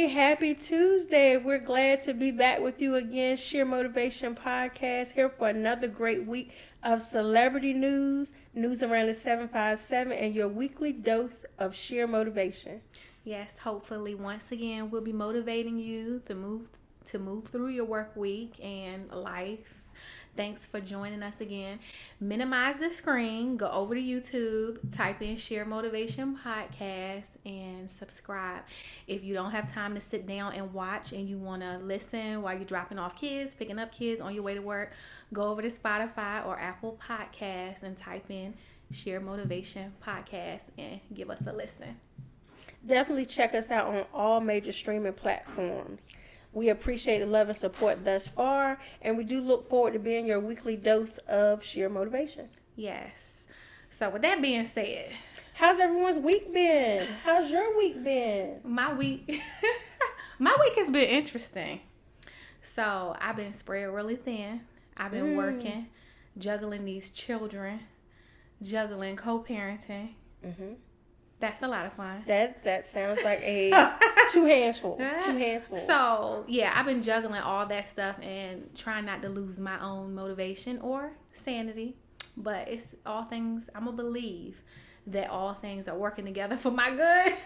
happy Tuesday. We're glad to be back with you again. Sheer Motivation Podcast here for another great week of celebrity news around the 757, and your weekly dose of sheer motivation. Yes, hopefully once again we'll be motivating you to move through your work week and life. Thanks for joining us again. Minimize the screen, go over to YouTube, type in Sheer Motivation Podcast, and subscribe. If you don't have time to sit down and watch and you want to listen while you're dropping off kids, picking up kids on your way to work, go over to Spotify or Apple Podcasts and type in Sheer Motivation Podcast and give us a listen. Definitely check us out on all major streaming platforms. We appreciate the love and support thus far, and we do look forward to being your weekly dose of sheer motivation. Yes. So with that being said, how's everyone's week been? How's your week been? My week has been interesting. So I've been spread really thin. I've been working, juggling these children, juggling co-parenting. Mm-hmm. That's a lot of fun. That sounds like a two hands full. So, yeah, I've been juggling all that stuff and trying not to lose my own motivation or sanity. But it's all things, I'm going to believe that all things are working together for my good.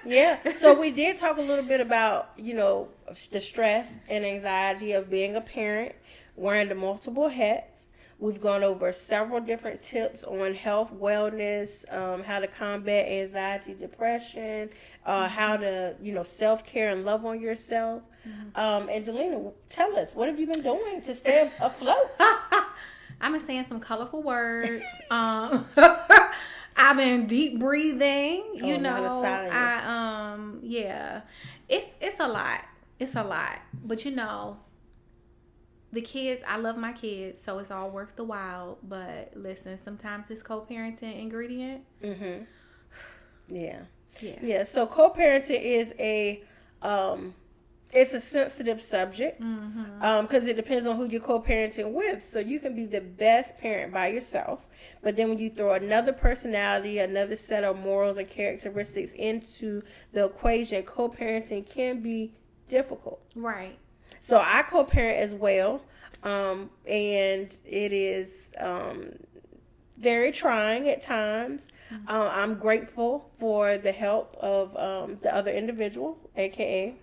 Yeah. So we did talk a little bit about, the stress and anxiety of being a parent, wearing the multiple hats. We've gone over several different tips on health, wellness, how to combat anxiety, depression, how to, self-care and love on yourself. Mm-hmm. And Delina, tell us, what have you been doing to stay afloat? I've been saying some colorful words. I've been deep breathing. It's a lot. It's a lot. But the kids, I love my kids, so it's all worth the while. But listen, sometimes it's co-parenting ingredient. Mm-hmm. Yeah. So co-parenting is it's a sensitive subject because it depends on who you're co-parenting with. So you can be the best parent by yourself, but then when you throw another personality, another set of morals and characteristics into the equation, co-parenting can be difficult. Right. So I co-parent as well, and it is very trying at times. I'm grateful for the help of the other individual, aka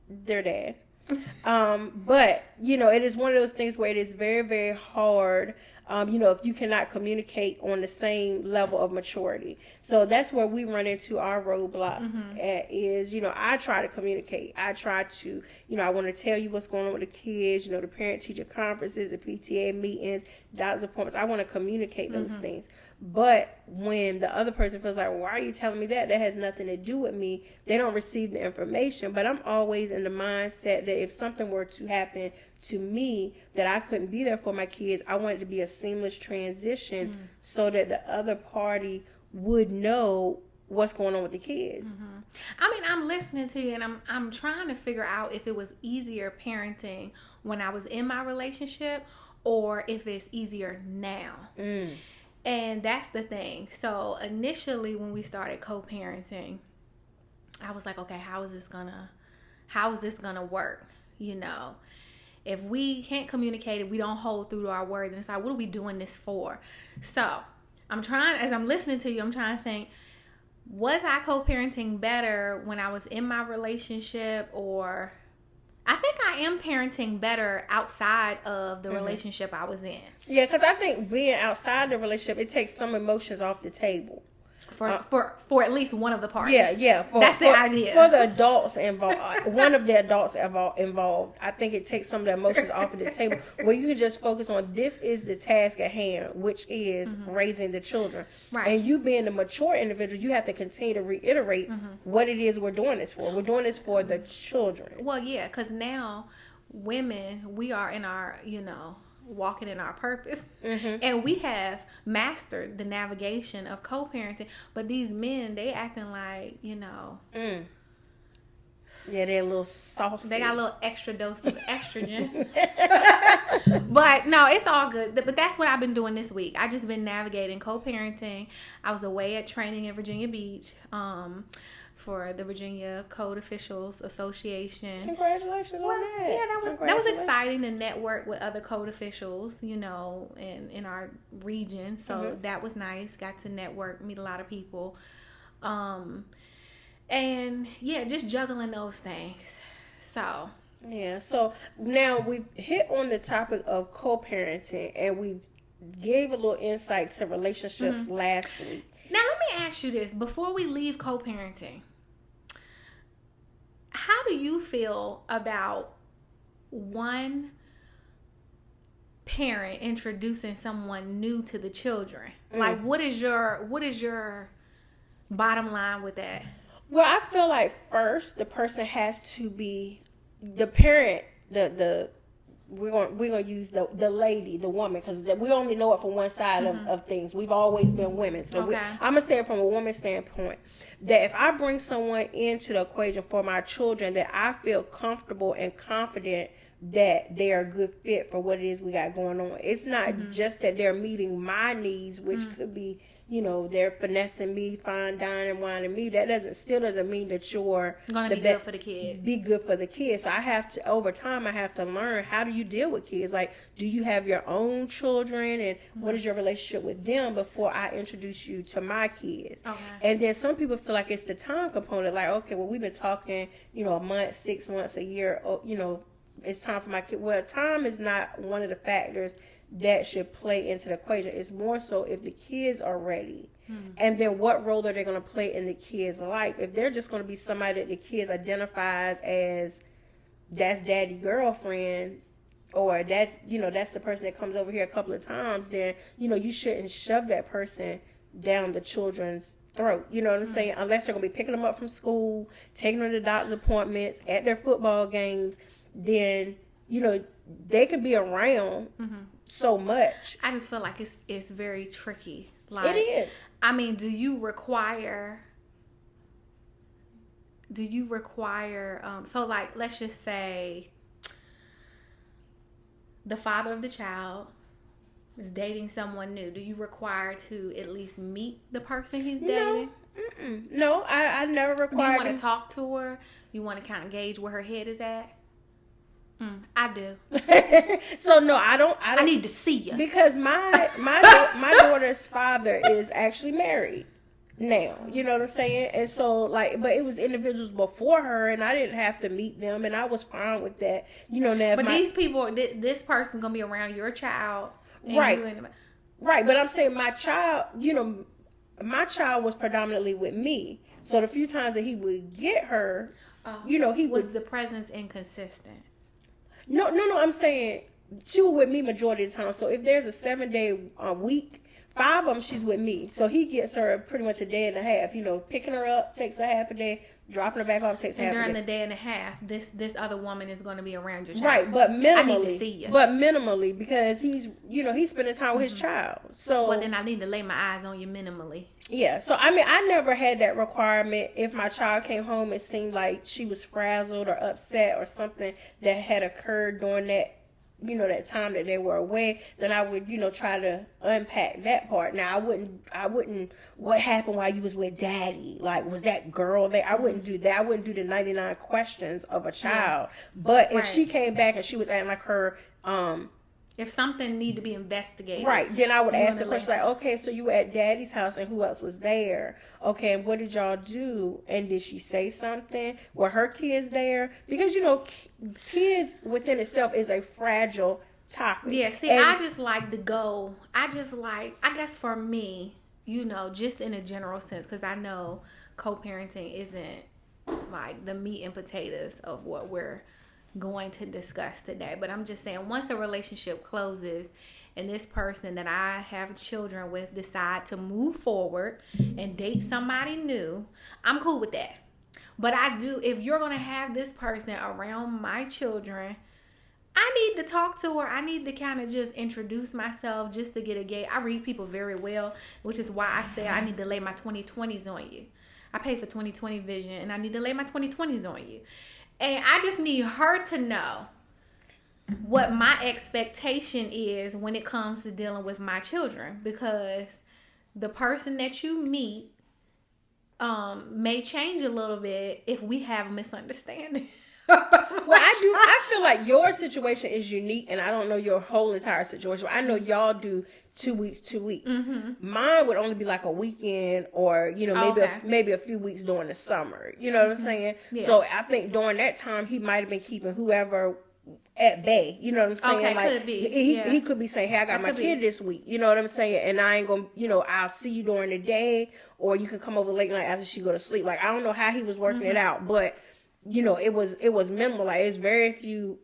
their dad. But it is one of those things where it is very, very hard. If you cannot communicate on the same level of maturity. So that's where we run into our roadblock is, I try to communicate. I try to, I want to tell you what's going on with the kids, the parent-teacher conferences, the PTA meetings, doctor's appointments. I want to communicate those things. But when the other person feels like, why are you telling me that? That has nothing to do with me. They don't receive the information. But I'm always in the mindset that if something were to happen to me that I couldn't be there for my kids, I want it to be a seamless transition so that the other party would know what's going on with the kids. I mean, I'm listening to you and I'm trying to figure out if it was easier parenting when I was in my relationship or if it's easier now. And that's the thing. So initially when we started co-parenting, I was like, okay, how is this gonna work? If we can't communicate, if we don't hold through to our words, and it's like, what are we doing this for? So as I'm listening to you, I'm trying to think, was I co-parenting better when I was in my relationship, or I think I am parenting better outside of the relationship I was in. Yeah, because I think being outside the relationship, it takes some emotions off the table. For at least one of the parties. Yeah. That's the idea. For the adults involved, one of the adults involved, I think it takes some of the emotions off of the table where you can just focus on this is the task at hand, which is raising the children. Right. And you being the mature individual, you have to continue to reiterate what it is we're doing this for. We're doing this for the children. Well, yeah, because now women, we are in our, walking in our purpose, and we have mastered the navigation of co-parenting, but these men, they acting like Yeah, they're a little saucy. They got a little extra dose of estrogen. But no, it's all good. But that's what I've been doing this week. I just been navigating co-parenting. I was away at training in Virginia Beach for the Virginia Code Officials Association. Congratulations on that. Yeah, that was exciting to network with other code officials, in our region. So that was nice. Got to network, meet a lot of people. And yeah, just juggling those things. So yeah, so now we've hit on the topic of co-parenting, and we've gave a little insight to relationships last week. Now let me ask you this before we leave co-parenting. How do you feel about one parent introducing someone new to the children? Like, what is your bottom line with that? Well, I feel like first the person has to be the parent. We're gonna use the lady, the woman, because we only know it from one side of things. We've always been women, so I'm gonna say it from a woman's standpoint. That if I bring someone into the equation for my children, that I feel comfortable and confident that they are a good fit for what it is we got going on. It's not just that they're meeting my needs, which could be, they're finessing me, fine dining, whining me. That still doesn't mean that you're gonna be good for the kids. Be good for the kids. So I have to, over time, I have to learn, how do you deal with kids? Like, do you have your own children, and what is your relationship with them before I introduce you to my kids? Okay. And then some people feel like it's the time component. Like, okay, well, we've been talking, a month, 6 months, a year, it's time for my kid. Well, time is not one of the factors that should play into the equation. It's more so if the kids are ready. And then what role are they going to play in the kids' life? If they're just going to be somebody that the kids identifies as that's daddy girlfriend, or that's, that's the person that comes over here a couple of times, then, you shouldn't shove that person down the children's throat. You know what I'm saying? Unless they're going to be picking them up from school, taking them to doctor's appointments, at their football games, then, they can be around so much. I just feel like it's very tricky. Like, it is. I mean, do you require so like, let's just say the father of the child is dating someone new. Do you require to at least meet the person he's dating? No, I never require. Do you want to talk to her? You want to kind of gauge where her head is at? I do. So no, I don't. I need to see you, because my daughter's father is actually married now. You know what I'm saying? And so, but it was individuals before her, and I didn't have to meet them, and I was fine with that. But these people, this person gonna be around your child, right? Right. But I'm saying my child, my child was predominantly with me. So the few times that he would get her, he was the presence inconsistent. No. I'm saying she was with me majority of the time. So if there's a 7-day week, 5 of them she's with me. So he gets her pretty much a day and a half. Picking her up takes a half a day, dropping her back off takes half a day. And during the day and a half, this other woman is going to be around your child. Right, but minimally. I need to see you. But minimally, because he's spending time with his child. So well, then I need to lay my eyes on you minimally. Yeah, so I mean, I never had that requirement. If my child came home and seemed like she was frazzled or upset or something that had occurred during that, that time that they were away, then I would, try to unpack that part. Now, I wouldn't, what happened while you was with daddy? Like, was that girl there? I wouldn't do that. I wouldn't do the 99 questions of a child. But if she came back and she was acting like her, if something need to be investigated. Right. Then I would ask the question like, okay, so you were at daddy's house and who else was there? Okay, and what did y'all do? And did she say something? Were her kids there? Because, kids within itself is a fragile topic. Yeah, see, I just like to go. I guess for me, just in a general sense, because I know co-parenting isn't like the meat and potatoes of what we're going to discuss today, but I'm just saying, once a relationship closes and this person that I have children with decide to move forward and date somebody new, I'm cool with that. But if you're going to have this person around my children, I need to talk to her. I need to kind of just introduce myself just to get a gauge. I read people very well, which is why I say I need to lay my 20/20s on you. I pay for 20/20 vision, and I need to lay my 20/20s on you. And I just need her to know what my expectation is when it comes to dealing with my children. Because the person that you meet may change a little bit if we have a misunderstanding. Well, I feel like your situation is unique, and I don't know your whole entire situation. I know y'all do 2 weeks, 2 weeks. Mine would only be like a weekend, or maybe a few weeks during the summer. You know what I'm saying? Yeah. So I think during that time he might have been keeping whoever at bay. You know what I'm saying? Okay, like could be. He could be saying, "Hey, I got my kid this week." You know what I'm saying? And I ain't gonna, I'll see you during the day, or you can come over late night after she go to sleep. Like I don't know how he was working it out, but. It was minimal. Like it's very few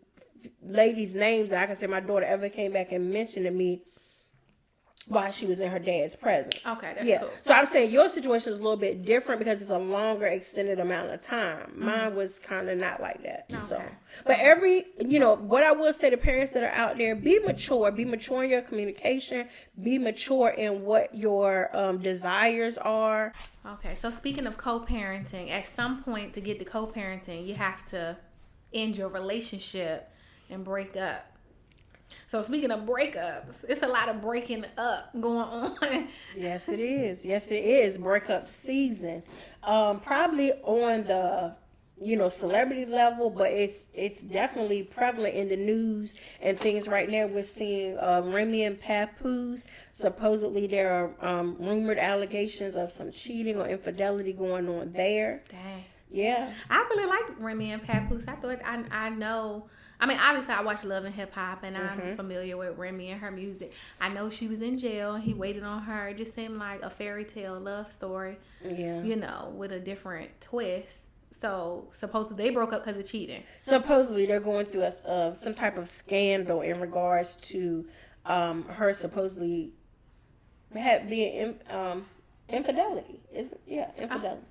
ladies' names that I can say my daughter ever came back and mentioned to me while she was in her dad's presence. Okay, that's cool. So I'm saying your situation is a little bit different because it's a longer extended amount of time. Mine was kind of not like that. Okay. So, but what I will say to parents that are out there, be mature in your communication, be mature in what your desires are. Okay, so speaking of co-parenting, at some point to get to co-parenting, you have to end your relationship and break up. So speaking of breakups, it's a lot of breaking up going on. Yes, it is. Yes, it is. Breakup season. Probably on the celebrity level, but it's definitely prevalent in the news and things right now. We're seeing Remy and Papoose. Supposedly there are rumored allegations of some cheating or infidelity going on there. Dang. Yeah. I really liked Remy and Papoose. I thought I know. I mean, obviously, I watch Love and Hip Hop, and I'm familiar with Remy and her music. I know she was in jail, and he waited on her. It just seemed like a fairy tale love story. Yeah. With a different twist. So supposedly they broke up because of cheating. Supposedly they're going through some type of scandal in regards to her supposedly being infidelity. Infidelity.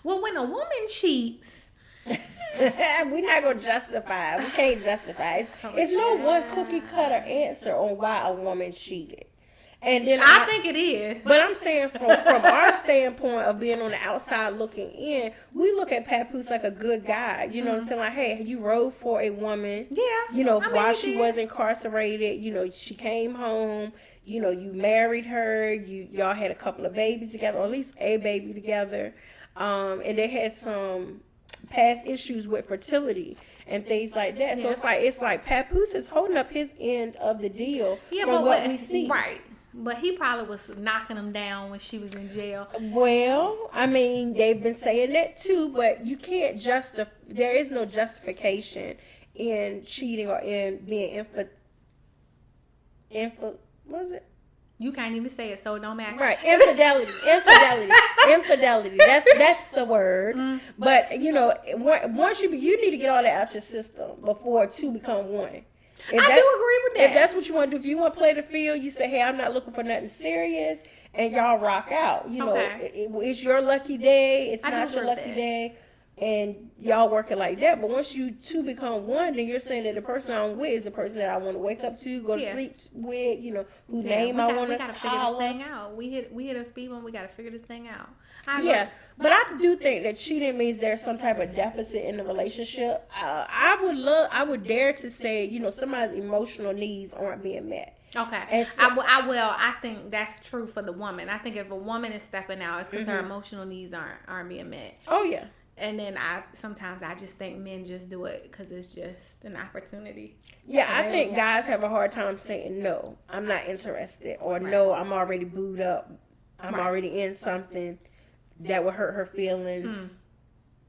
Well, when a woman cheats, we're not gonna justify. We can't justify. It's no one cookie cutter answer on why a woman cheated. And then I think it is. But I'm saying from our standpoint of being on the outside looking in, we look at Papoose like a good guy. You know what I'm saying? Like, hey, you rode for a woman. Yeah. While she was incarcerated, she came home. You married her. Y'all had a couple of babies together, or at least a baby together. And they had some past issues with fertility and things like that. So it's like Papoose is holding up his end of the deal from what we see. Right. But he probably was knocking them down when she was in jail. Well, I mean, they've been saying that too, but you can't there is no justification in cheating or in being what is it? You can't even say it, so it don't matter. Right, infidelity. That's the word. But once you need to get all that out your system before two become one. I do agree with that. If that's what you want to do, if you want to play the field, you say, "Hey, I'm not looking for nothing serious," and y'all rock out. It's your lucky day. It's not your lucky day. And y'all working like that. But once you two become one, then you're saying that the person I'm with is the person that I want to wake up to, go to sleep with, whose name I want to call. We got to figure this thing out. We hit a speed bump. We got to figure this thing out. But I do think that cheating means there's some type of deficit in the relationship. I would dare to say, somebody's emotional needs aren't being met. Okay. And so, I think that's true for the woman. I think if a woman is stepping out, it's because her emotional needs aren't being met. Oh, yeah. And then sometimes I just think men just do it because it's just an opportunity. Yeah, I think guys have a hard time saying no, I'm not interested, or no, I'm already booed up. I'm already in something that would hurt her feelings.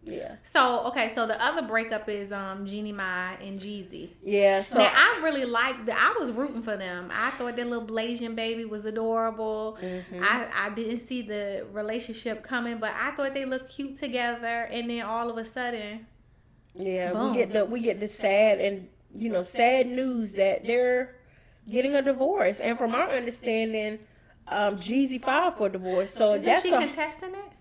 Yeah. So the other breakup is Jeannie Mai and Jeezy. Yeah. So now, I really liked I was rooting for them. I thought that little Blasian baby was adorable. I didn't see the relationship coming, but I thought they looked cute together. And then all of a sudden, boom. we get the sad and sad news that they're getting a divorce. And from our understanding, Jeezy filed for divorce. So Isn't she contesting it?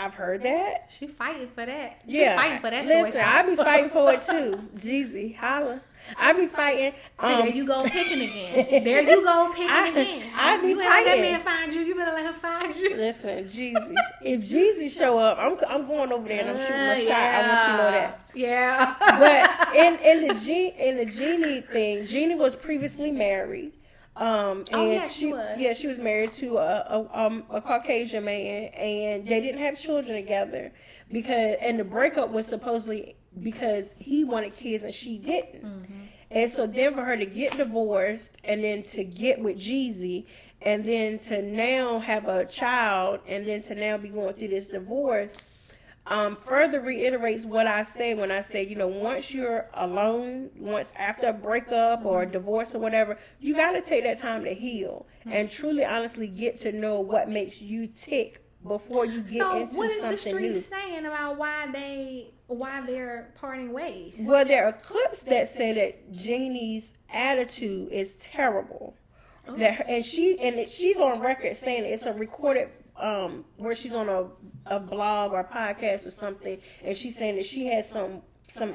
I've heard that. She fighting for that. She's fighting for that. Listen, I be fighting for it too. Jeezy, holla. I be fighting. There you go picking again. There you go picking again. I be you fighting. Let that man find you. You better let him find you. Listen, Jeezy. If Jeezy show up, I'm going over there and I'm shooting a shot. I want you to know that. Yeah. But in the Jeannie thing, Jeannie was previously married. And she was. Yeah, she was married to a Caucasian man, and they didn't have children together and the breakup was supposedly because he wanted kids and she didn't. Mm-hmm. And so then for her to get divorced and then to get with Jeezy and then to now have a child and then to now be going through this divorce, further reiterates what I say when I say, once you're alone, once after a breakup or a divorce or whatever, you got to take that time to heal and truly, honestly get to know what makes you tick before you get into something new. So what is the street saying about why they're parting ways? Well, there are clips that say that Jeannie's attitude is terrible. And she's on record saying it's a recorded where she's on a blog or a podcast or something, and she's saying that she has some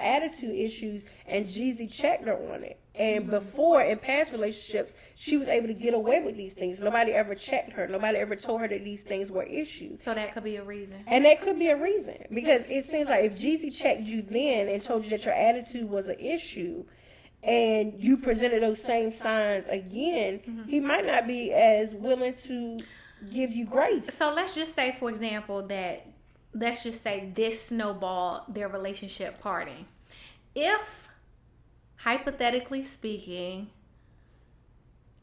attitude issues, and Jeezy checked her on it. And before, in past relationships, she was able to get away with these things. Nobody ever checked her. Nobody ever told her that these things were issues. So that could be a reason. And that could be a reason, because it seems like if Jeezy checked you then and told you that your attitude was an issue, and you presented those same signs again, he might not be as willing to give you grace. So let's just say, for example, let's just say this snowballed their relationship parting. If, hypothetically speaking,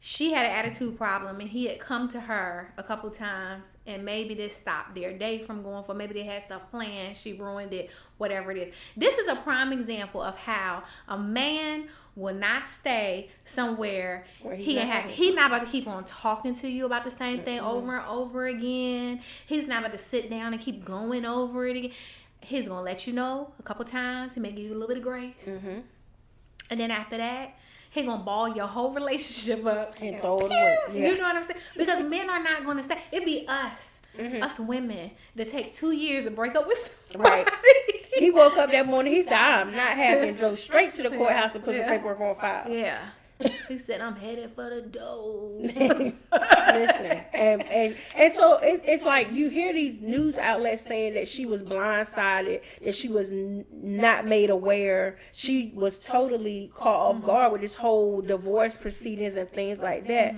she had an attitude problem and he had come to her a couple times and maybe this stopped their date from going for, maybe they had stuff planned, she ruined it, whatever it is. This is a prime example of how a man will not stay somewhere he's not about to keep on talking to you about the same thing over and over again. He's not about to sit down and keep going over it again. He's gonna let you know a couple times. He may give you a little bit of grace, and then after that, he gonna ball your whole relationship up and throw it away. Yeah. You know what I'm saying? Because men are not gonna stay. It be us women that take 2 years to break up with somebody. Right. He woke up that morning, he said, I'm not happy, and drove straight to the courthouse to put some paperwork on file. Yeah. He said, I'm headed for the door. Listen, and so it's like you hear these news outlets saying that she was blindsided, that she was not made aware, she was totally caught off guard with this whole divorce proceedings and things like that.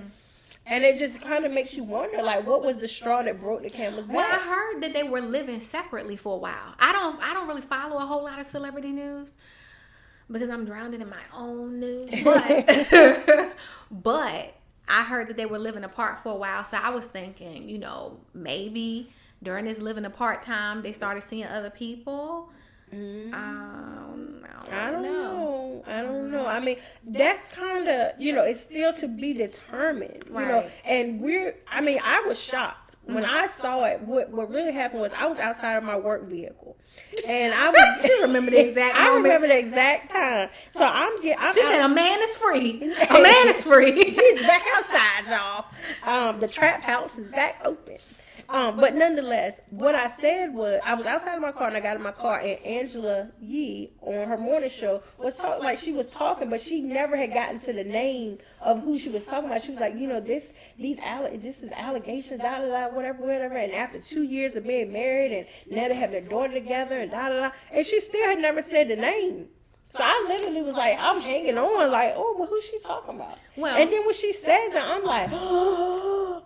And it just kind of makes you wonder, like, what was the straw that broke the camel's back? Well, I heard that they were living separately for a while. I don't really follow a whole lot of celebrity news because I'm drowned in my own news. But I heard that they were living apart for a while. So I was thinking, maybe during this living apart time, they started seeing other people. I don't know. I mean, that's kind of, it's still to be determined, right. And I was shocked. When I saw it, what really happened was I was outside of my work vehicle, and I was. She remember the exact moment. I remember the exact time. So she said, "A man is free. A man is free." She's back outside, y'all. The trap house is back open. But nonetheless, what I said was, I was outside of my car and I got in my car, and Angela Yee on her morning show was talking, like she was talking, but she never had gotten to the name of who she was talking about. She was like, this is allegations, whatever. And after 2 years of being married, and now they have their daughter together, and and she still had never said the name. So I literally was like, I'm hanging on, like, oh, well, who's she talking about? Well, and then when she says it, I'm like, oh.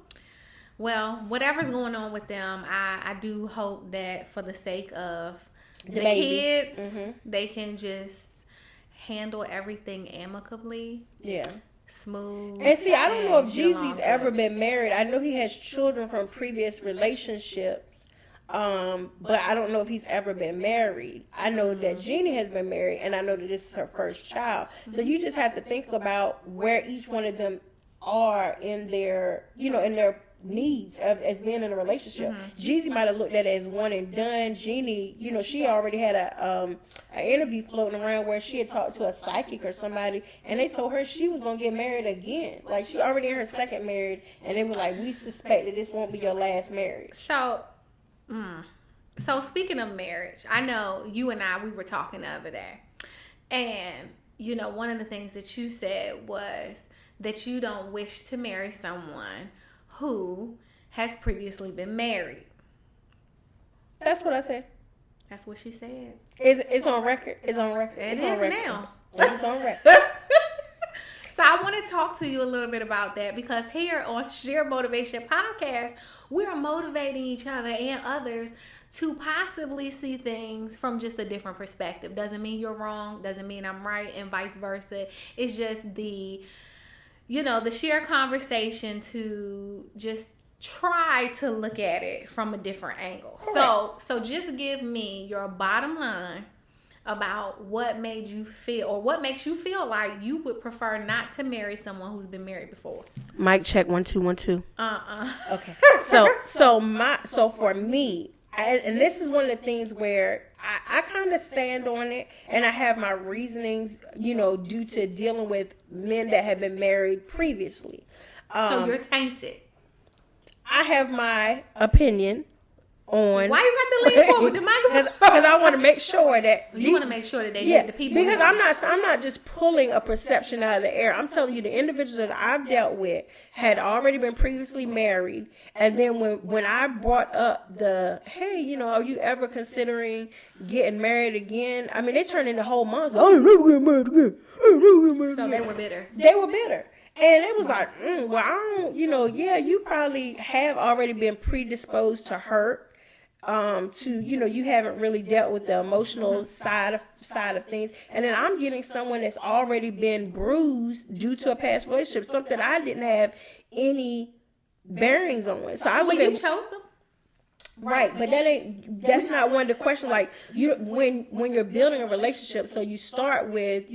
Well, whatever's going on with them, I do hope that for the sake of the kids, they can just handle everything amicably. Yeah. Smooth. And see, I don't know if Jeezy's ever been married. I know he has children from previous relationships. But I don't know if he's ever been married. I know that Jeannie has been married, and I know that this is her first child. So you just have to think about where each one of them are in their, in their needs as being in a relationship. Jeezy might have looked at it as one and done. Jeannie, she already had an interview floating around where she had talked to a psychic or somebody, and they told her she was gonna get married again. Like, she already in her second marriage, and they were like, we suspect that this won't be your last marriage. So speaking of marriage, I know you and we were talking the other day, and one of the things that you said was that you don't wish to marry someone who has previously been married. That's what I said. That's what she said. It's on record. It's on record. It is now. It's on record. So I want to talk to you a little bit about that, because here on Sheer Motivation Podcast, we're motivating each other and others to possibly see things from just a different perspective. Doesn't mean you're wrong, doesn't mean I'm right, and vice versa. It's just the sheer conversation to just try to look at it from a different angle. Correct. So just give me your bottom line about what made you feel, or what makes you feel like you would prefer not to marry someone who's been married before. Mic check 1 2 1 2. Okay. So for me, and this is one of the things where I kind of stand on it, and I have my reasonings, due to dealing with men that have been married previously. So you're tainted. I have my opinion on. Why you got to lean forward the microphone? Because I want to make sure that you want to make sure that the people. Because I'm not just pulling a perception out of the air. I'm telling you, the individuals that I've dealt with had already been previously married, and then when I brought up hey, are you ever considering getting married again? I mean, they turned into whole monsters. I ain't never getting married again. So they were bitter. They were bitter. And it was like, well, I don't, you probably have already been predisposed to hurt. You haven't really dealt with the emotional side of things. And then I'm getting someone that's already been bruised due to a past relationship, something I didn't have any bearings on. So I look you chose them. Right, but that's not one of the questions. Like, when you're building a relationship, so you start with,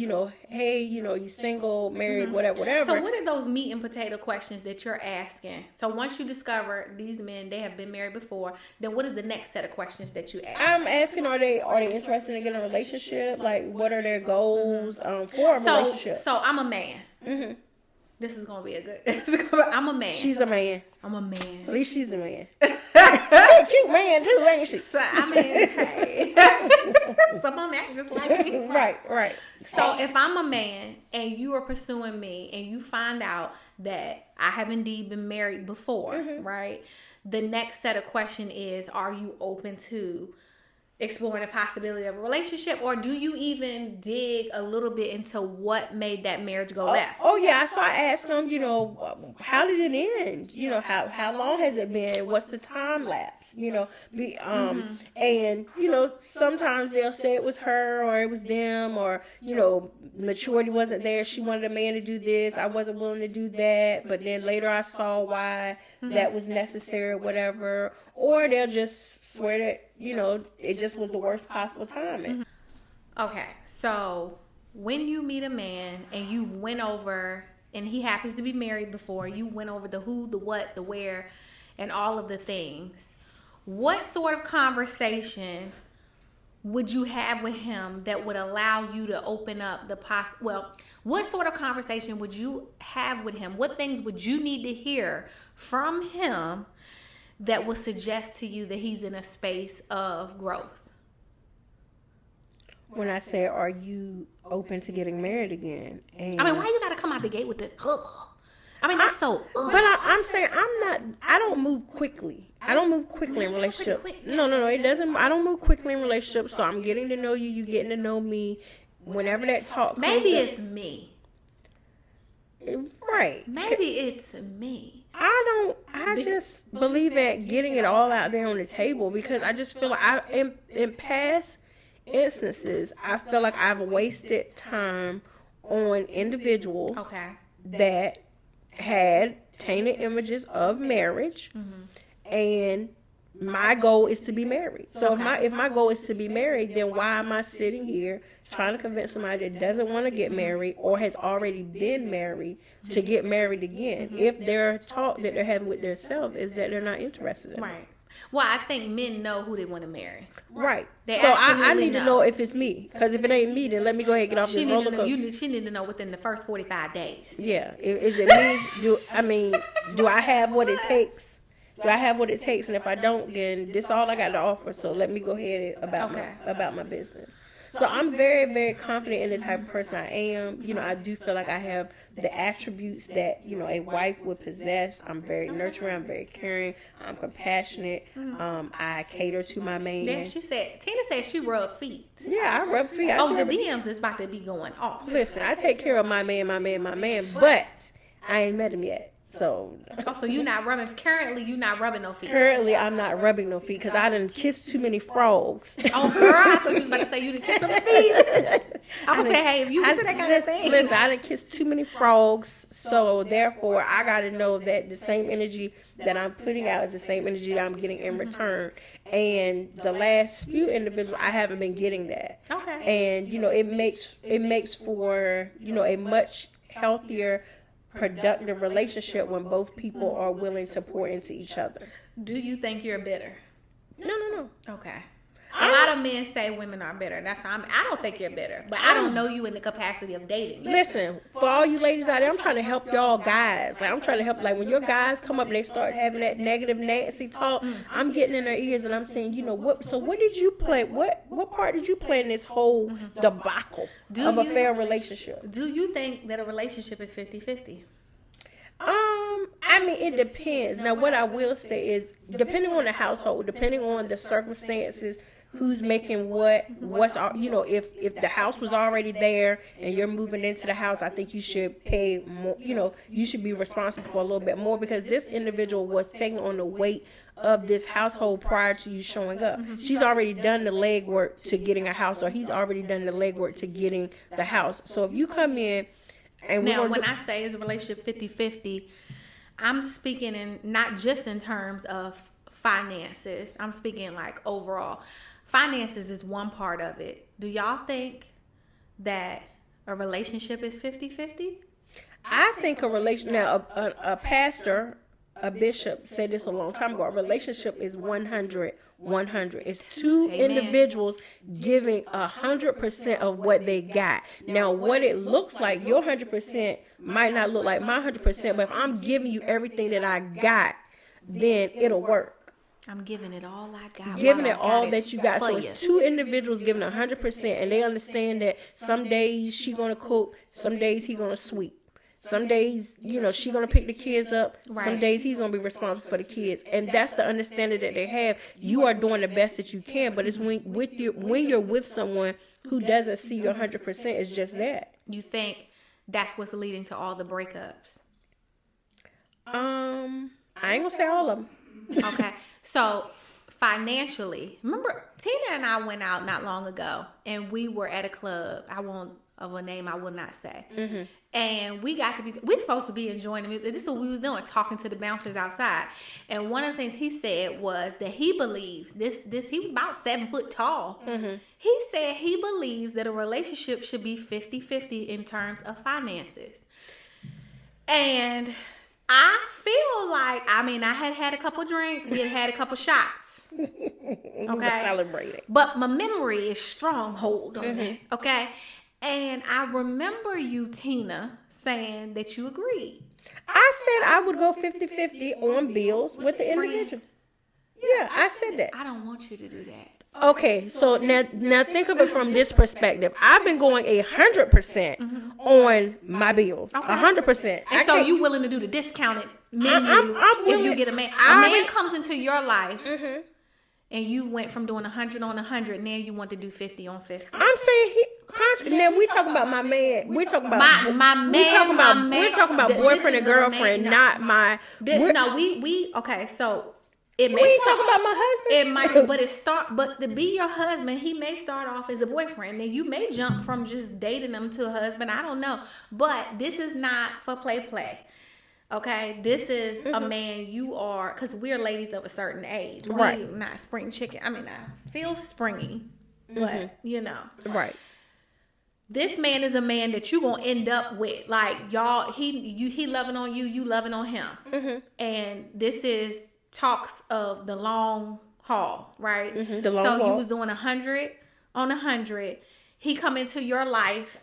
hey, you single, married, whatever. So what are those meat and potato questions that you're asking? So once you discover these men, they have been married before, then what is the next set of questions that you ask? I'm asking, are they interested in getting a relationship? Like, what are their goals for a relationship? So I'm a man. Mm-hmm. This is gonna be a good. I'm a man. She's a man. I'm a man. At least she's a man. She's a cute man too, ain't she? So I mean, hey, someone act just like me. Right. So if I'm a man and you are pursuing me, and you find out that I have indeed been married before, right? The next set of question is: are you open to exploring the possibility of a relationship, or do you even dig a little bit into what made that marriage go left? Oh yeah, so I asked them, how did it end? How long has it been? What's the time lapse? And sometimes they'll say it was her or it was them, or maturity wasn't there. She wanted a man to do this, I wasn't willing to do that, but then later I saw why that was necessary, whatever. Or they'll just swear that, it just was the worst possible timing. Okay, so when you meet a man and you went over, and he happens to be married before, you went over the who, the what, the where, and all of the things, what sort of conversation would you have with him that would allow you to open up what sort of conversation would you have with him? What things would you need to hear from him that will suggest to you that he's in a space of growth? When I say, are you open to getting married again? And I mean, why you got to come out the gate with the, I mean, that's so. But I'm saying I don't move quickly. I don't move quickly in relationship. No, it doesn't. I don't move quickly in relationships. So I'm getting to know you. You getting to know me. Whenever that talk maybe it's me. Right. Maybe it's me. I just believe at getting it all out there on the table, because I just feel like in past instances, I feel like I've wasted time on individuals that had tainted images of marriage, and my goal is to be married. So if my goal is to be married, then why am I sitting here trying to convince somebody that doesn't want to get married or has already been married to get married again? If their talk that they're having with themselves is that they're not interested in it. Right. Well, I think men know who they want to marry. Right. So I need to know if it's me. Because if it ain't me, then let me go ahead and get off this roller coaster. She need to know within the first 45 days. Yeah. Is it me? Do I have what it takes? Do I have what it takes? And if I don't, then this is all I got to offer. So let me go ahead about my business. So I'm very, very confident in the type of person I am. You know, I do feel like I have the attributes that, you know, a wife would possess. I'm very nurturing. I'm very caring. I'm compassionate. I cater to my man. Then Tina said she rubbed feet. Yeah, I rub feet. The DMs is about to be going off. Listen, I take care of my man, but I ain't met him yet. So you're not rubbing. Currently, you're not rubbing no feet. Currently, I'm not rubbing no feet because I done kissed too many frogs. Oh, girl, I thought you was about to say you done kissed some feet. I would say, hey, if you into that kind of thing. Listen, I done kissed too many frogs, so therefore, I got to know that the same energy that I'm putting out is the same energy that I'm getting in return. And the last few individuals, I haven't been getting that. Okay. And, you know, it makes for, you know, a much healthier, productive relationship when both people are willing to pour into each other. Do you think you're bitter? No. Okay. A lot of men say women are bitter. I don't think you're bitter, but I don't know you in the capacity of dating. Listen, for all you ladies out there, I'm trying to help y'all guys. Like, I'm trying to help, like, when your guys come up and they start having that negative, nasty talk, I'm getting in their ears and I'm saying, you know, what did you play? What part did you play in this whole debacle of a fair relationship? Do you think that a relationship is 50-50? I mean, it depends. Now, what I will say is, depending on the household, depending on the circumstances, who's making what's, you know, if the house was already there and you're moving into the house, I think you should pay more, you know, you should be responsible for a little bit more because this individual was taking on the weight of this household prior to you showing up. She's already done the legwork to getting a house, or he's already done the legwork to getting the house. So if you come in and now, when I say is a relationship 50-50, I'm speaking in not just in terms of finances. I'm speaking like overall. Finances is one part of it. Do y'all think that a relationship is 50-50? I think a pastor, a bishop said this a long time ago. A relationship is 100-100. It's two individuals giving 100% of what they got. Now, what it looks like, your 100% might not look like my 100%, but if I'm giving you everything that I got, then it'll work. I'm giving it all I got. Giving it all that you got. So it's two individuals giving 100%, and they understand that some days she gonna cook, some days he gonna sweep. Some days, you know, she gonna pick the kids up. Right. Some days he's gonna be responsible for the kids, and that's the understanding that they have. You are doing the best that you can, but it's when you're with someone who doesn't see your 100%, it's just that. You think that's what's leading to all the breakups? I ain't gonna say all of them. Okay, so financially, remember Tina and I went out not long ago, and we were at a club. I won't of a name I will not say. And we're supposed to be enjoying the music. This is what we was doing, talking to the bouncers outside. And one of the things he said was that he believes this. He was about 7 foot tall. He said he believes that a relationship should be 50-50 in terms of finances. And I feel like, I mean, I had a couple drinks. We had a couple shots. Okay. We were celebrating. But my memory is stronghold on it. Okay. And I remember you, Tina, saying that you agreed. I said I would go 50-50 on bills with the individual. Yeah, I said that. I don't want you to do that. Okay, so now think of it from this perspective. I've been going 100% on my bills. 100%. And so you willing to do the discounted menu I'm willing, if you get a man. A man comes into your life and you went from doing 100 on 100, now you want to do 50 on 50. I'm saying now we talking about my man. We're talking about my man. We're talking about boyfriend and girlfriend, not my. Okay. So it may we talking about my husband. It might, but to be your husband, he may start off as a boyfriend, and you may jump from just dating him to a husband. I don't know, but this is not for play. Okay, this is a man you are, because we're ladies of a certain age. Right. We're not spring chicken. I mean, I feel springy, but you know. Right. This man is a man that you gonna end up with. Like y'all, he loving on you, you loving on him. And this is talks of the long haul, right? The long haul. You was doing 100 on 100. He come into your life.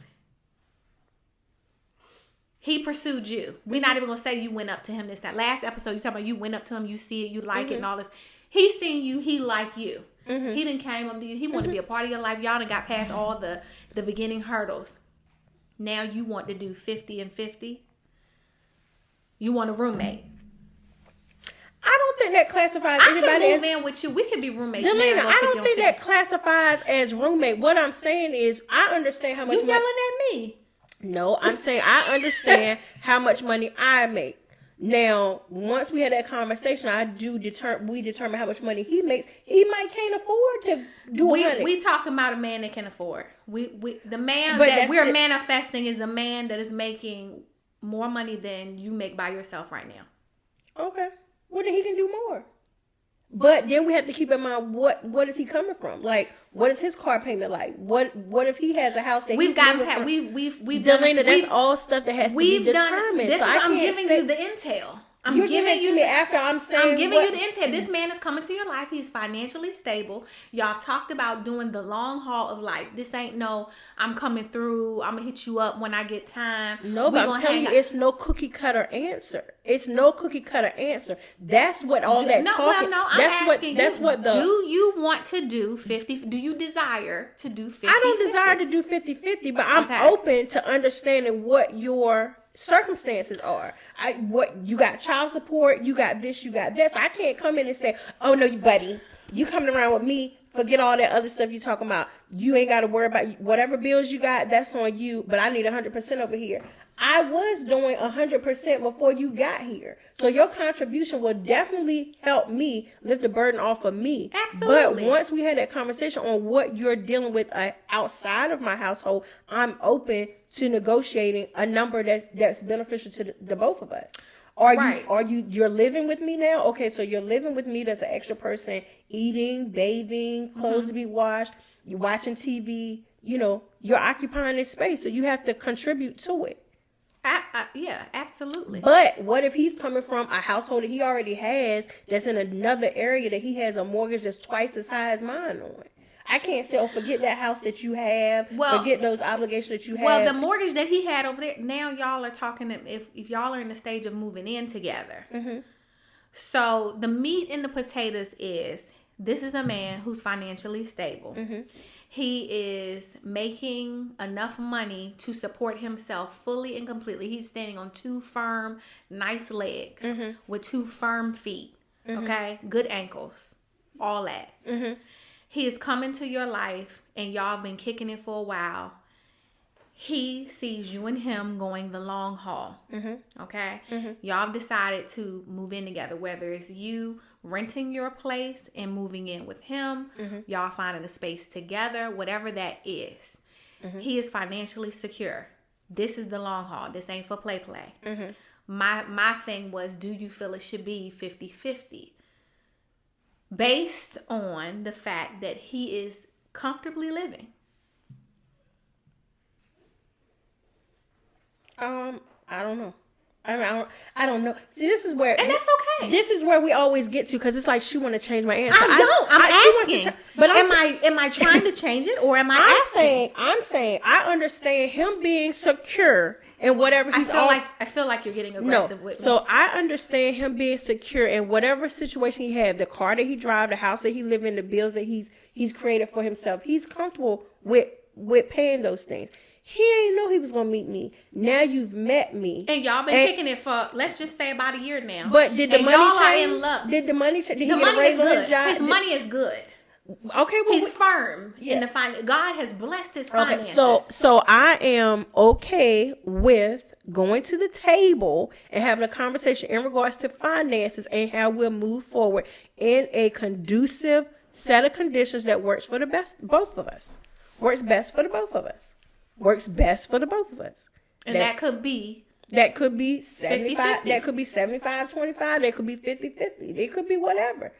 He pursued you. We're not even gonna say you went up to him this time. Last episode, you talking about you went up to him, you see it, you like it, and all this. He seen you, he like you. He done came up to you. He want to be a part of your life. Y'all done got past all the beginning hurdles. Now you want to do 50 and 50. You want a roommate. I don't think that classifies I anybody can move as... in with you. We can be roommates. Delina, now, I 50 don't on think 50. that classifies as roommate. What I'm saying is, I understand how much You money... yelling at me. No, I'm saying I understand how much money I make. Now, once we had that conversation, we determine how much money he makes. He might can't afford to do 100. We talking about a man that can afford. The man But that we're manifesting is a man that is making more money than you make by yourself right now. Okay. Well, then he can do more. But then we have to keep in mind what is he coming from? Like, what is his car payment like? What if he has a house that We've he's gotten living past, from? we've done Delina, this, that's all stuff that has to be determined. This so is, I I'm can't giving say, you the intel. You're giving it to me after I'm saying I'm giving you the intel. This man is coming to your life. He's financially stable. Y'all talked about doing the long haul of life. This ain't no, I'm coming through. I'm gonna hit you up when I get time. No, but I'm telling you, it's no cookie cutter answer. It's no cookie cutter answer. That's what all that talking. Well, no, I'm asking you, do you want to do 50? Do you desire to do 50? I don't desire to do 50-50, but I'm open to understanding what your circumstances are. What you got, child support, you got this, you got this. I can't come in and say, oh no, buddy, you coming around with me, forget all that other stuff you talking about. You ain't got to worry about whatever bills you got, that's on you, but I need 100% over here. I was doing 100% before you got here. So your contribution will definitely help me lift the burden off of me. Absolutely. But once we had that conversation on what you're dealing with outside of my household, I'm open to negotiating a number that's beneficial to the both of us. You're living with me now? Okay, so you're living with me. There's an extra person eating, bathing, clothes to be washed. You're watching TV. You're occupying this space, so you have to contribute to it. Yeah, absolutely. But what if he's coming from a household that he already has that's in another area that he has a mortgage that's twice as high as mine on? I can't say, forget that house that you have. Forget those obligations that you have. Well, the mortgage that he had over there, now y'all are talking, if y'all are in the stage of moving in together. Mm-hmm. So the meat and the potatoes is, this is a man who's financially stable. Mm-hmm. He is making enough money to support himself fully and completely. He's standing on two firm, nice legs with two firm feet. Okay? Good ankles. All that. He is coming to your life and y'all have been kicking it for a while. He sees you and him going the long haul. Okay? Y'all have decided to move in together, whether it's you renting your place and moving in with him, y'all finding a space together, whatever that is. He is financially secure. This is the long haul. This ain't for play. My thing was, do you feel it should be 50-50? Based on the fact that he is comfortably living. I don't know. I don't know. See, this is where, and that's okay. This is where we always get to, because it's like she want to change my answer. I'm asking. But am I trying to change it, or am I asking? I'm saying I understand him being secure in whatever he's I feel like you're getting aggressive with me. So I understand him being secure in whatever situation he have, the car that he drive, the house that he live in, the bills that he's created for himself. He's comfortable with paying those things. He ain't know he was gonna meet me. Now you've met me, and y'all been kicking it for, let's just say, about a year now. But did the money y'all change? Are in love. Did the money change? Did he the get a money raise is on good. his job? His money is good. Okay, well, he's firm in the finance. God has blessed his finances. Okay, so I am okay with going to the table and having a conversation in regards to finances and how we'll move forward in a conducive set of conditions that works for the both of us. Works best for the both of us. Works best for the both of us. And that could be 75. That could be 75-25. That could be 50-50. It could be whatever.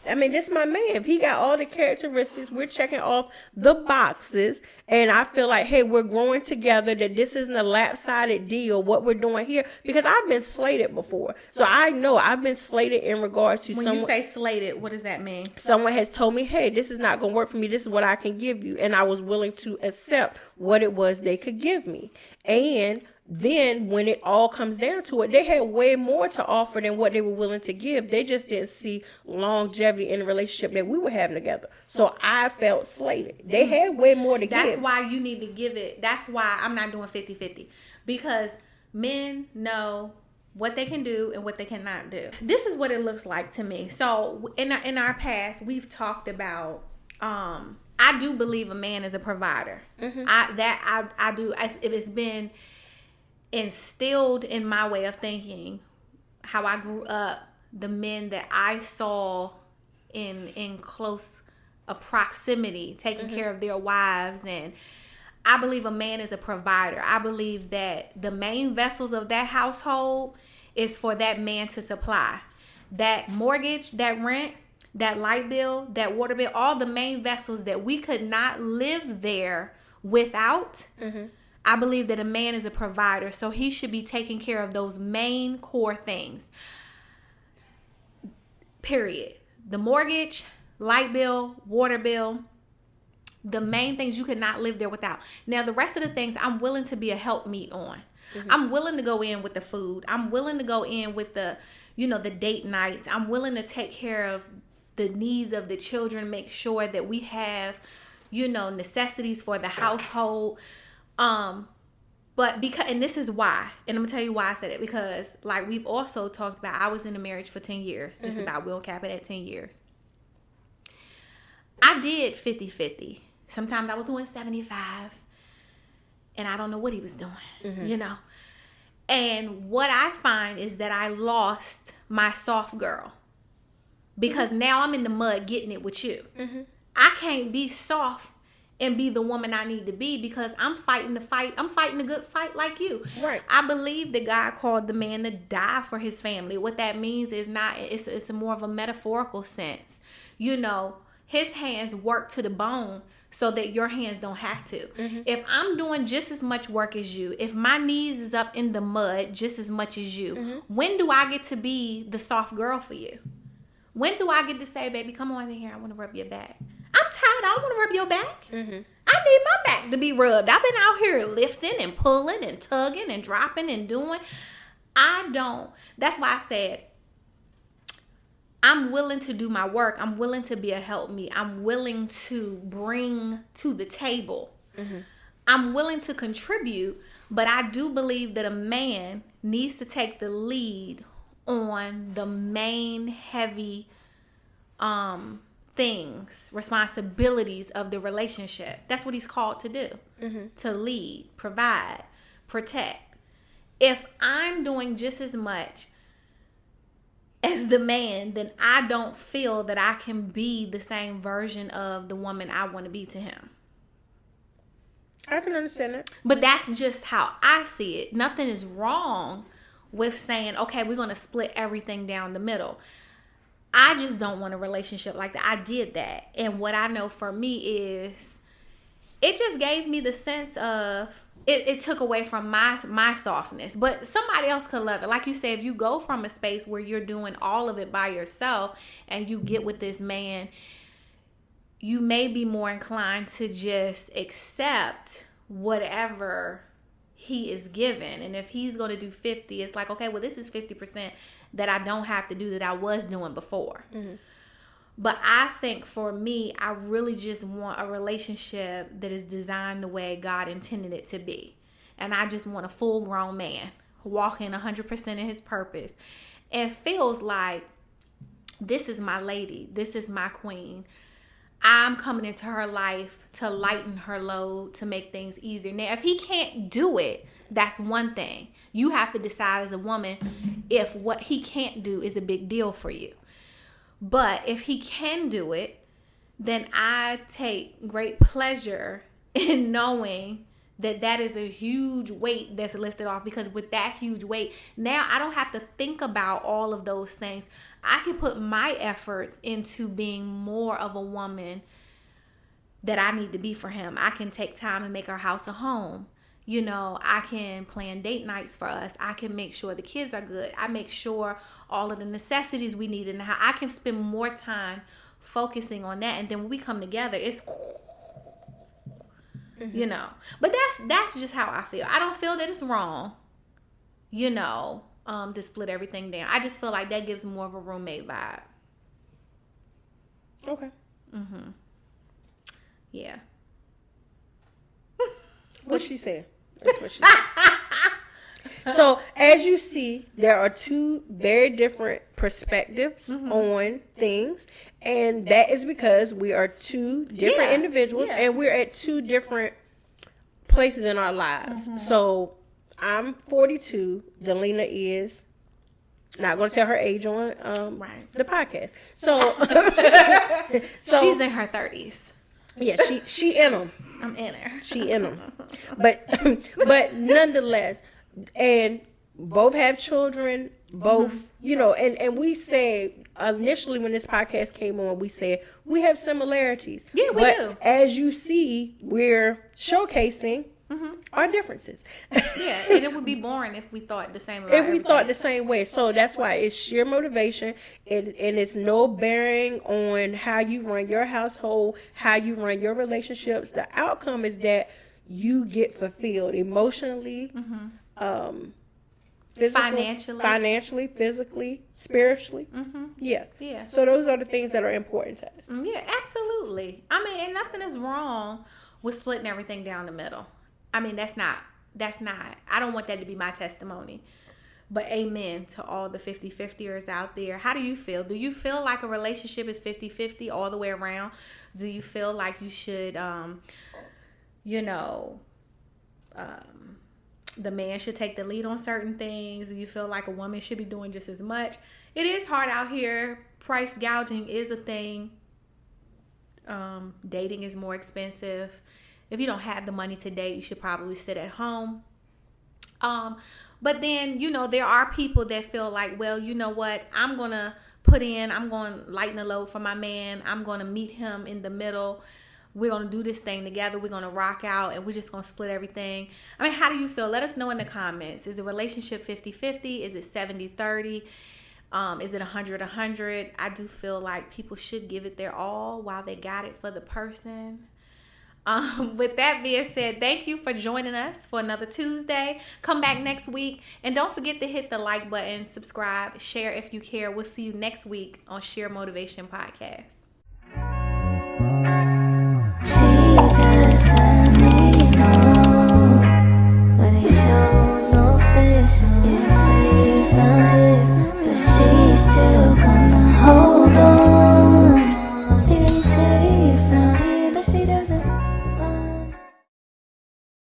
I mean, this is my man. If he got all the characteristics, we're checking off the boxes, and I feel like, hey, we're growing together, that this isn't a lap-sided deal, what we're doing here, because I've been slated before. So I know I've been slated in regards to When you say slated, what does that mean? Someone has told me, hey, this is not going to work for me. This is what I can give you. And I was willing to accept what it was they could give me. And then when it all comes down to it, they had way more to offer than what they were willing to give. They just didn't see longevity in the relationship that we were having together. So I felt slated. They had way more to give. That's why you need to give it. That's why I'm not doing 50-50. Because men know what they can do and what they cannot do. This is what it looks like to me. So in our past, we've talked about, I do believe a man is a provider. Mm-hmm. I do. It's been instilled in my way of thinking, how I grew up, the men that I saw in close proximity, taking mm-hmm. care of their wives. And I believe a man is a provider. I believe that the main vessels of that household is for that man to supply. That mortgage, that rent, that light bill, that water bill, all the main vessels that we could not live there without. Mm-hmm. I believe that a man is a provider, so he should be taking care of those main core things. Period. The mortgage, light bill, water bill, the main things you could not live there without. Now, the rest of the things I'm willing to be a helpmeet on. Mm-hmm. I'm willing to go in with the food. I'm willing to go in with the date nights. I'm willing to take care of the needs of the children, make sure that we have, necessities for the household. But and this is why, and I'm gonna tell you why I said it, because like we've also talked about, I was in a marriage for 10 years, just mm-hmm. about, we'll cap it at 10 years. I did 50-50. Sometimes I was doing 75 and I don't know what he was doing, mm-hmm. And what I find is that I lost my soft girl because mm-hmm. now I'm in the mud getting it with you. Mm-hmm. I can't be soft and be the woman I need to be because I'm fighting the fight. I'm fighting a good fight like you. Right. I believe that God called the man to die for his family. What that means is it's a more of a metaphorical sense. His hands work to the bone so that your hands don't have to. Mm-hmm. If I'm doing just as much work as you, if my knees is up in the mud just as much as you, mm-hmm. when do I get to be the soft girl for you? When do I get to say, baby, come on in here, I want to rub your back? I'm tired. I don't want to rub your back. Mm-hmm. I need my back to be rubbed. I've been out here lifting and pulling and tugging and dropping and doing. That's why I said, I'm willing to do my work. I'm willing to be a helpmeet. I'm willing to bring to the table. Mm-hmm. I'm willing to contribute, but I do believe that a man needs to take the lead on the main heavy things, responsibilities of the relationship. That's what he's called to do. Mm-hmm. To lead, provide, protect. If I'm doing just as much as the man, then I don't feel that I can be the same version of the woman I want to be to him. I can understand that. But that's just how I see it. Nothing is wrong with saying, okay, we're going to split everything down the middle. I just don't want a relationship like that. I did that. And what I know for me is it just gave me the sense of, it took away from my softness. But somebody else could love it. Like you said, if you go from a space where you're doing all of it by yourself and you get with this man, you may be more inclined to just accept whatever he is given. And if he's going to do 50, it's like, okay, well, this is 50% that I don't have to do that I was doing before. Mm-hmm. But I think for me, I really just want a relationship that is designed the way God intended it to be. And I just want a full-grown man walking 100% in his purpose and feels like this is my lady, this is my queen. I'm coming into her life to lighten her load, to make things easier. Now, if he can't do it, that's one thing. You have to decide as a woman if what he can't do is a big deal for you. But if he can do it, then I take great pleasure in knowing that that is a huge weight that's lifted off, because with that huge weight, now I don't have to think about all of those things. I can put my efforts into being more of a woman that I need to be for him. I can take time and make our house a home. I can plan date nights for us. I can make sure the kids are good. I make sure all of the necessities we need in the house. I can spend more time focusing on that. And then when we come together, it's, mm-hmm. But that's just how I feel. I don't feel that it's wrong. to split everything down. I just feel like that gives more of a roommate vibe. Okay. Yeah. What she said. That's what she said. So, as you see, there are two very different perspectives on things. And that is because we are two different individuals and we're at two different places in our lives. So, I'm 42. Delina is not going to tell her age on the podcast. So, she's in her 30s. Yeah, she in them. I'm in her. She in them. But nonetheless, and both have children, both, and we said initially when this podcast came on, we said we have similarities. Yeah, we do. As you see, we're showcasing our differences. Yeah, and it would be boring if we thought the same about If we thought the same way. So that's why it's sheer motivation, and it's no bearing on how you run your household, how you run your relationships. The outcome is that you get fulfilled emotionally, financially, physically, spiritually. Yeah. So those are the things that are important to us. Yeah, absolutely. I mean, and nothing is wrong with splitting everything down the middle. I mean, that's not, I don't want that to be my testimony. But amen to all the 50-50ers out there. How do you feel? Do you feel like a relationship is 50-50 all the way around? Do you feel like you should, the man should take the lead on certain things? Do you feel like a woman should be doing just as much? It is hard out here. Price gouging is a thing. Dating is more expensive. If you don't have the money to date, you should probably sit at home. But then, there are people that feel like, well, you know what? I'm going to lighten the load for my man. I'm going to meet him in the middle. We're going to do this thing together. We're going to rock out and we're just going to split everything. I mean, how do you feel? Let us know in the comments. Is the relationship 50-50? Is it 70-30? Is it 100-100? I do feel like people should give it their all while they got it for the person. With that being said, thank you for joining us for another Tuesday. Come back next week. And don't forget to hit the like button, subscribe, share if you care. We'll see you next week on Sheer Motivation Podcast.